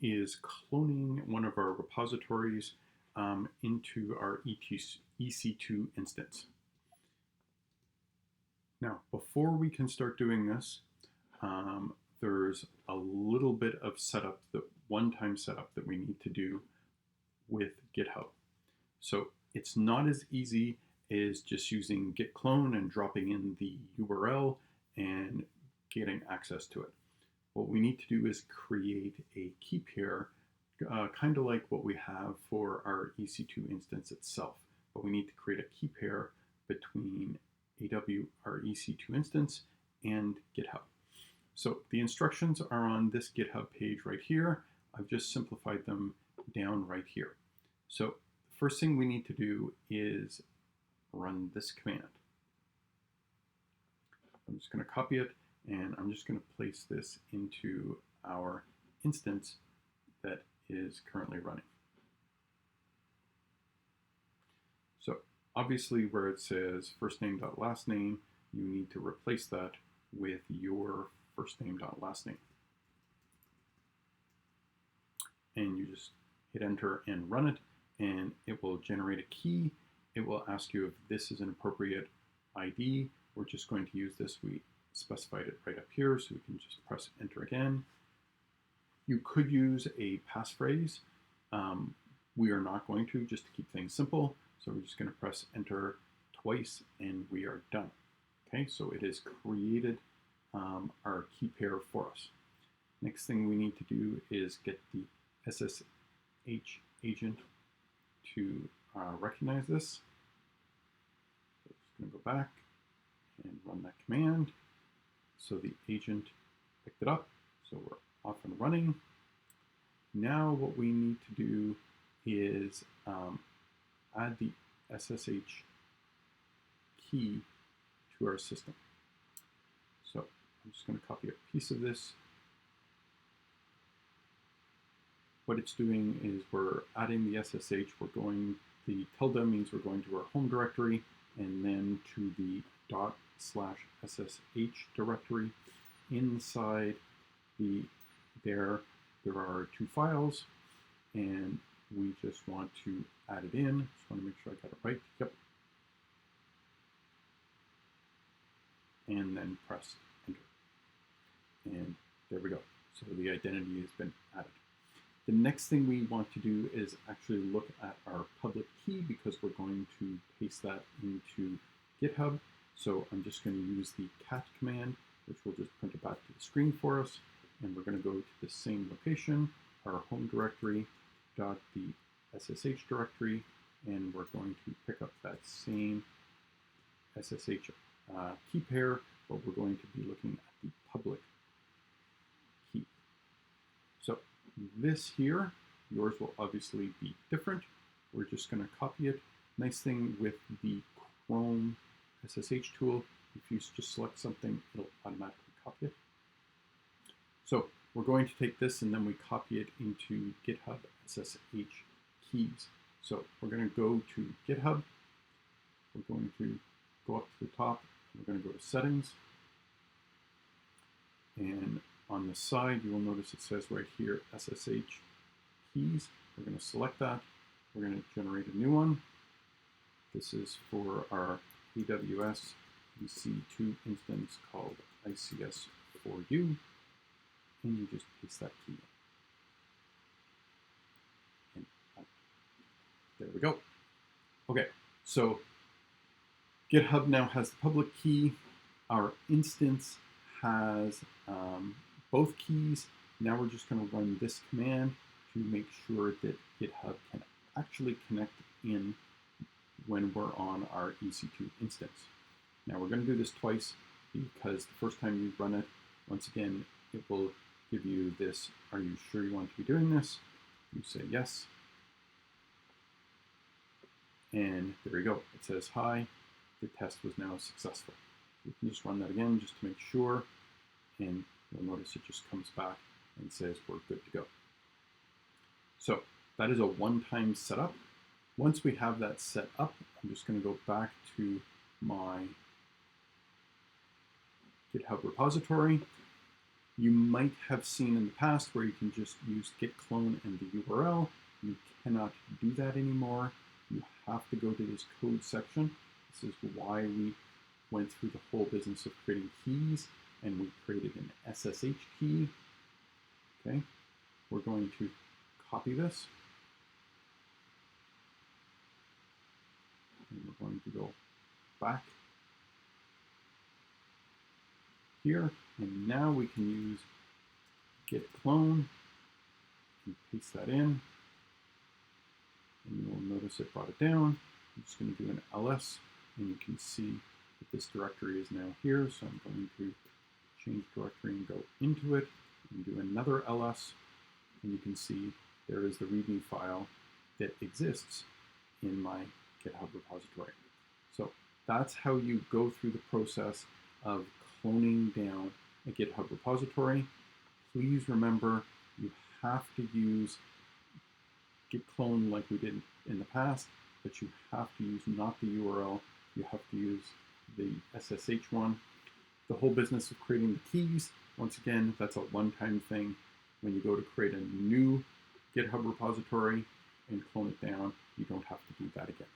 is cloning one of our repositories into our EC2 instance. Now, before we can start doing this, there's a little bit of setup, the one-time setup that we need to do with GitHub. So it's not as easy as just using git clone and dropping in the URL and getting access to it. What we need to do is create a key pair, kind of like what we have for our EC2 instance itself. But we need to create a key pair between our EC2 instance and GitHub. So the instructions are on this GitHub page right here. I've just simplified them down right here. So the first thing we need to do is run this command. I'm just going to copy it, and I'm just going to place this into our instance that is currently running. So obviously where it says first name dot last name, you need to replace that with your first name dot last name. And you just hit enter and run it, and it will generate a key. It will ask you if this is an appropriate ID. We're just going to use this. We specified it right up here, so we can just press enter again. You could use a passphrase. We are not going to, just to keep things simple. So we're just going to press enter twice, and we are done. Okay, so it has created our key pair for us. Next thing we need to do is get the SSH agent to recognize this. So I'm just going to go back and run that command. So the agent picked it up, so we're off and running. Now what we need to do is add the SSH key to our system. So I'm just going to copy a piece of this. What it's doing is we're adding the SSH, the tilde means we're going to our home directory, and then to the /SSH directory. Inside there are two files, and we just want to add it in. Just want to make sure I got it right. Yep. And then press enter. And there we go. So the identity has been added. The next thing we want to do is actually look at our public key, because we're going to paste that into GitHub. So I'm just going to use the cat command, which will just print it back to the screen for us. And we're going to go to the same location, our home directory, dot the SSH directory, and we're going to pick up that same SSH key pair, but we're going to be looking at the public key. So this here, yours will obviously be different. We're just going to copy it. Nice thing with the Chrome SSH tool, if you just select something, it'll automatically copy it. So we're going to take this and then we copy it into GitHub SSH keys. So we're going to go to GitHub. We're going to go up to the top. We're going to go to settings. And on the side, you will notice it says right here, SSH keys. We're going to select that. We're going to generate a new one. This is for our AWS EC2 instance called ICS4U. And you just paste that key in. And there we go. Okay, so GitHub now has the public key. Our instance has both keys. Now we're just going to run this command to make sure that GitHub can actually connect in when we're on our EC2 instance. Now we're going to do this twice, because the first time you run it, once again, it will give you this, are you sure you want to be doing this? You say yes. And there you go. It says, hi, the test was now successful. You can just run that again just to make sure. And you'll notice it just comes back and says we're good to go. So that is a one-time setup. Once we have that set up, I'm just going to go back to my GitHub repository. You might have seen in the past where you can just use git clone and the URL. You cannot do that anymore. You have to go to this code section. This is why we went through the whole business of creating keys, and we created an SSH key. Okay, we're going to copy this, and we're going to go back here, and now we can use git clone and paste that in, and you'll notice it brought it down. I'm just going to do an ls, and you can see that this directory is now here, so I'm going to change directory and go into it and do another ls, and you can see there is the README file that exists in my GitHub repository. So that's how you go through the process of cloning down a GitHub repository. Please remember, you have to use git clone like we did in the past, but you have to use not the URL, you have to use the SSH one. The whole business of creating the keys, once again, that's a one-time thing. When you go to create a new GitHub repository and clone it down, you don't have to do that again.